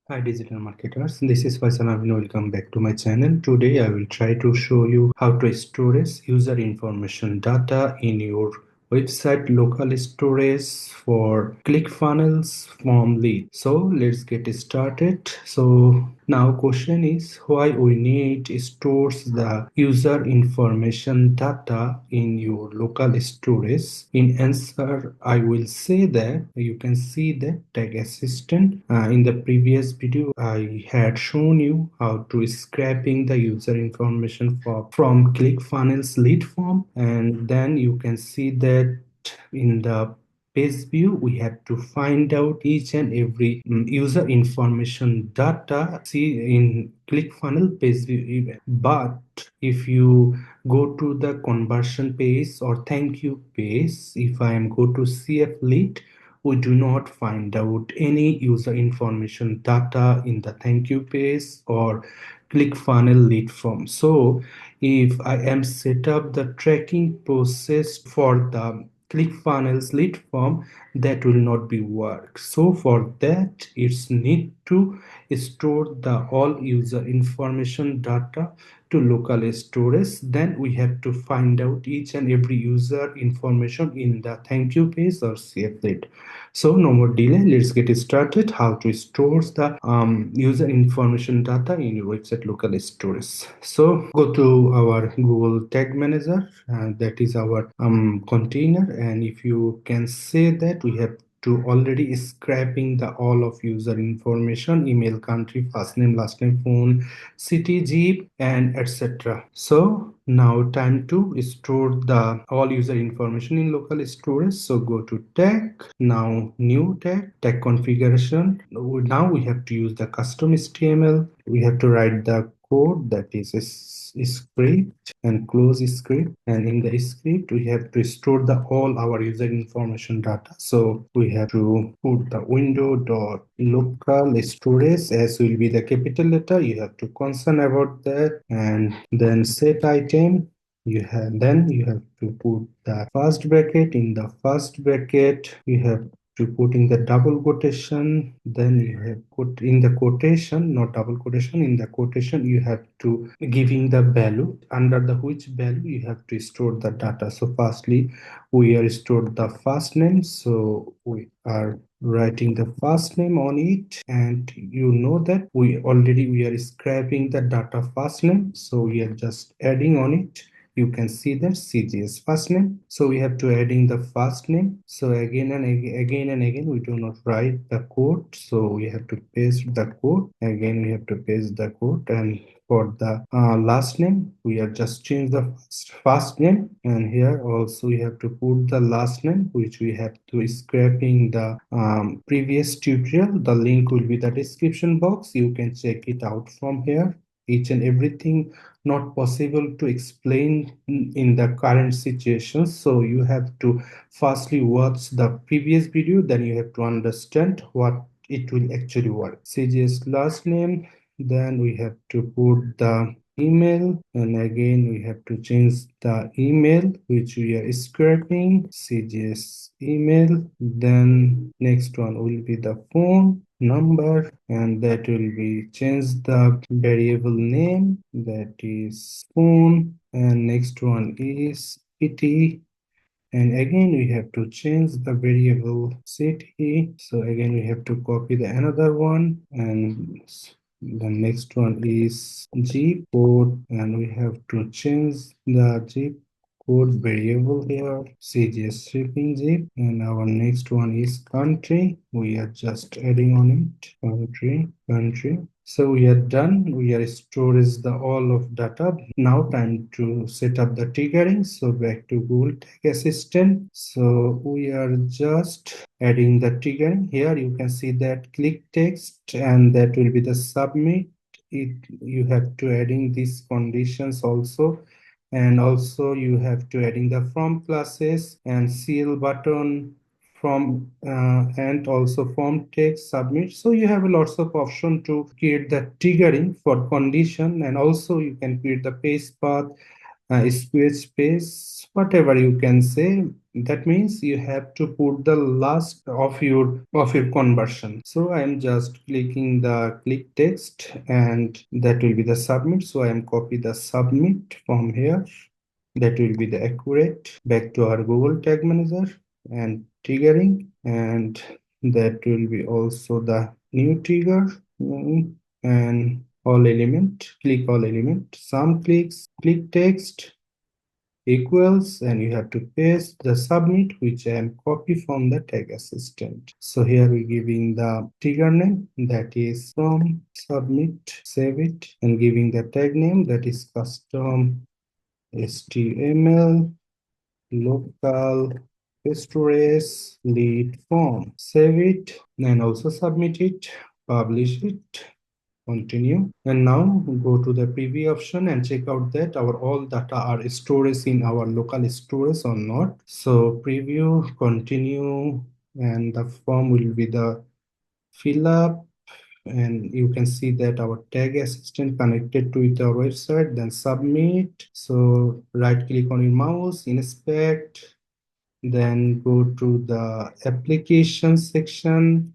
Hi digital marketers, this is Faisal. Amin. Welcome back to my channel. Today I will try to show you how to storage user information data in your website local storage for ClickFunnels from lead. So let's get started. So now question is why we need stores the user information data in your local storage. In answer, I will say that you can see the tag assistant. In the previous video, I had shown you how to scraping the user information from ClickFunnels lead form, and then you can see that in the page view we have to find out each and every user information data see in ClickFunnels page view event. But if you go to the conversion page or thank you page, if I am go to CF lead, we do not find out any user information data in the thank you page or ClickFunnels lead form. So if I am set up the tracking process for the ClickFunnels lead form, that will not be work. So for that, it's need to store the all user information data to local storage. Then we have to find out each and every user information in the thank you page or save it. So no more delay, let's get started how to store the user information data in your website local storage. So go to our Google Tag Manager, that is our container, and if you can say that we have to already scraping the all of user information, email, country, first name, last name, phone, city, zip, and etc. So now time to store the all user information in local storage. So go to tag, now new tag configuration. Now we have to use the custom HTML. We have to write the code, that is a script, and close script, and in the script we have to store the all our user information data. So we have to put the window dot local storage as will be the capital letter. You have to concern about that, and then set item. You have to put the first bracket. In the first bracket you have to put in the double quotation, then you have put in the quotation, not double quotation, in the quotation you have to giving the value under the which value you have to store the data. So firstly we are stored the first name, so we are writing the first name on it, and you know that we are scraping the data first name, so we are just adding on it. You can see that CGS first name, so we have to adding the first name. So again and again we do not write the code, so we have to paste the code. Again we have to paste the code, and for the last name we are just change the first name, and here also we have to put the last name, which we have to scraping the previous tutorial. The link will be the description box, you can check it out from here. Each and everything not possible to explain in the current situation, so you have to firstly watch the previous video, then you have to understand what it will actually work. CGS last name, then we have to put the email, and again we have to change the email which we are scraping, CGS email. Then next one will be the phone number, and that will be change the variable name, that is phone, and next one is city, and again we have to change the variable city. So again we have to copy the another one, and the next one is zip code, and we have to change the zip code variable here, CGS shipping zip, and our next one is country. We are just adding on it, country. So we are done. We are storage the all of data. Now time to set up the triggering. So back to Google Tag Assistant. So we are just adding the triggering. Here you can see that click text, and that will be the submit. You have to adding these conditions also, and also you have to adding the from classes and CL button from and also form text submit. So you have lots of option to create the triggering for condition, and also you can create the page path square space, whatever you can say. That means you have to put the last of your conversion. So I am just clicking the click text, and that will be the submit. So I am copy the submit from here. That will be the accurate. Back to our Google Tag Manager and triggering, and that will be also the new trigger. And all element, click all element, some clicks, click text equals, and you have to paste the submit, which I am copy from the tag assistant. So here we're giving the trigger name, that is from submit, save it, and giving the tag name, that is custom HTML local storage lead form. Save it and also submit it, publish it, continue. And now go to the preview option and check out that our all data are stored in our local storage or not. So preview, continue, and the form will be the fill up, and you can see that our tag assistant connected to it, our website, then submit. So right click on your mouse, inspect, then go to the application section,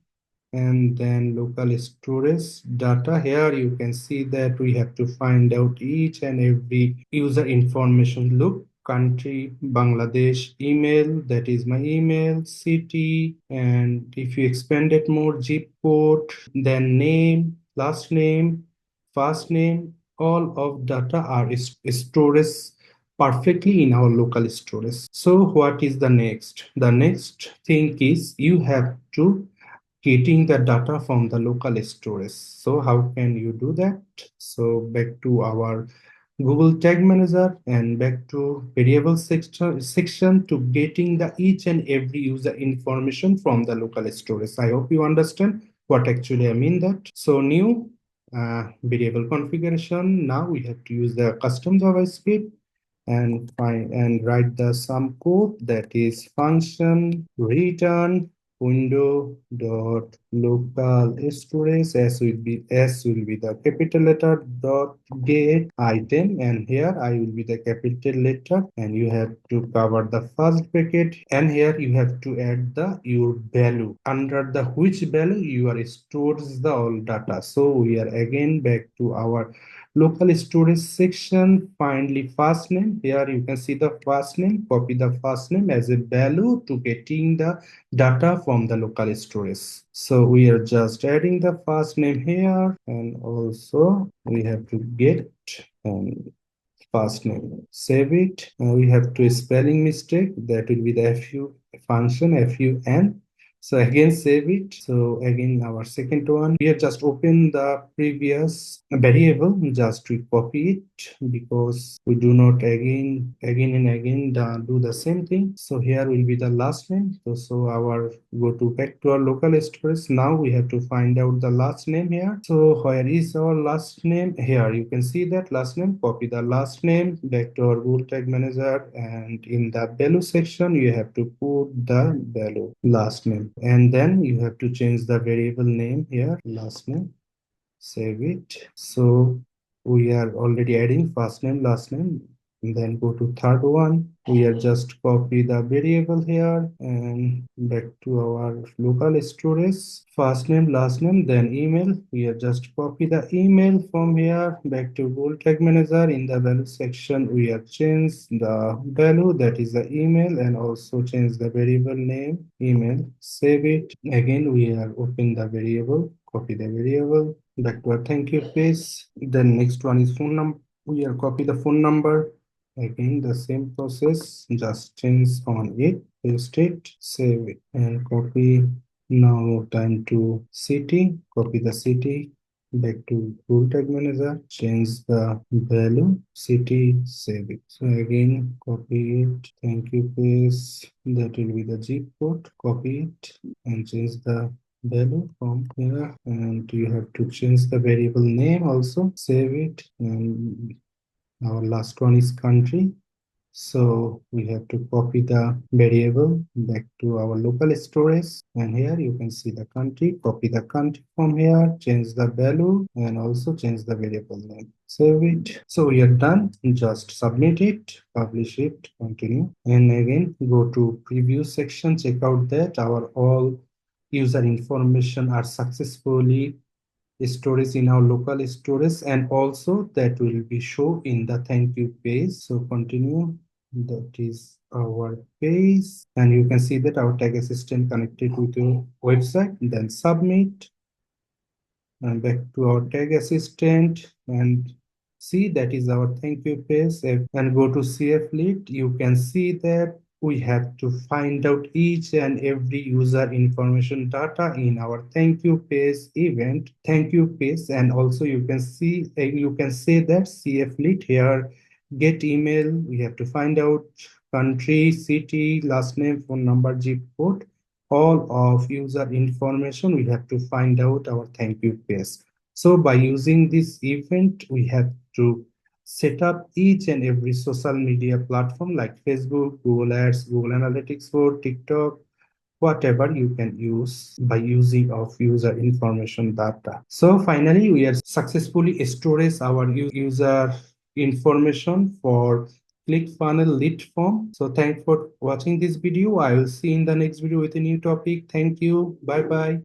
and then local storage data. Here you can see that we have to find out each and every user information. Look, country Bangladesh, email, that is my email, city, and if you expand it more, zip code, then name, last name, first name, all of data are stored perfectly in our local storage. So what is the next? The next thing is you have to getting the data from the local storage. So how can you do that? So back to our Google Tag Manager and back to variable section to getting the each and every user information from the local storage. I hope you understand what actually I mean that. So new variable configuration. Now we have to use the custom JavaScript and find and write the some code, that is function return window dot local storage, s will be the capital letter dot get item, and here I will be the capital letter, and you have to cover the first bracket, and here you have to add the your value, under the which value you are stores the all data. So we are again back to our local storage section, finally first name. Here you can see the first name, copy the first name as a value to getting the data from the local storage. So we are just adding the first name here, and also we have to get first name. Save it. We have to spelling mistake, that will be the fu function fun. So again save it. So again our second one, we have just opened the previous variable just to copy it, because we do not again and again do the same thing. So here will be the last name. So our go to back to our local storage. Now we have to find out the last name here. So where is our last name? Here you can see that last name. Copy the last name back to our Google Tag Manager, and in the value section you have to put the value last name, and then you have to change the variable name here, last name. Save it. So we are already adding first name, last name, and then go to third one. We are just copy the variable here and back to our local storage, first name, last name, then email. We are just copy the email from here back to Google Tag Manager. In the value section we have changed the value, that is the email, and also change the variable name email. Save it. Again we are open the variable, copy the variable back to our thank you page. The next one is phone number. We are copy the phone number. Again the same process, just change on it, paste it, save it, and copy. Now time to city, copy the city back to Google Tag Manager, change the value, city, save it. So again copy it, thank you paste, that will be the zip code, copy it and change the value from here, and you have to change the variable name also, save it, and our last one is country. So we have to copy the variable back to our local storage, and here you can see the country. Copy the country from here, change the value, and also change the variable name. Save it. So we are done. Just submit it, publish it, continue, and again go to preview section. Check out that our all user information are successfully storage in our local storage, and also that will be show in the thank you page. So continue, that is our page, and you can see that our tag assistant connected with your website. Then submit, and back to our tag assistant, and see that is our thank you page. And go to CF lead, you can see that we have to find out each and every user information data in our thank you page event thank you page. And also you can see, you can say that CF lead here, get email, we have to find out country, city, last name, phone number, zip code, all of user information we have to find out our thank you page. So by using this event, we have to set up each and every social media platform like Facebook, Google Ads, Google Analytics 4, TikTok, whatever you can use by using of user information data. So finally, we are successfully storage our user information for ClickFunnels lead form. So thanks for watching this video. I will see you in the next video with a new topic. Thank you. Bye bye.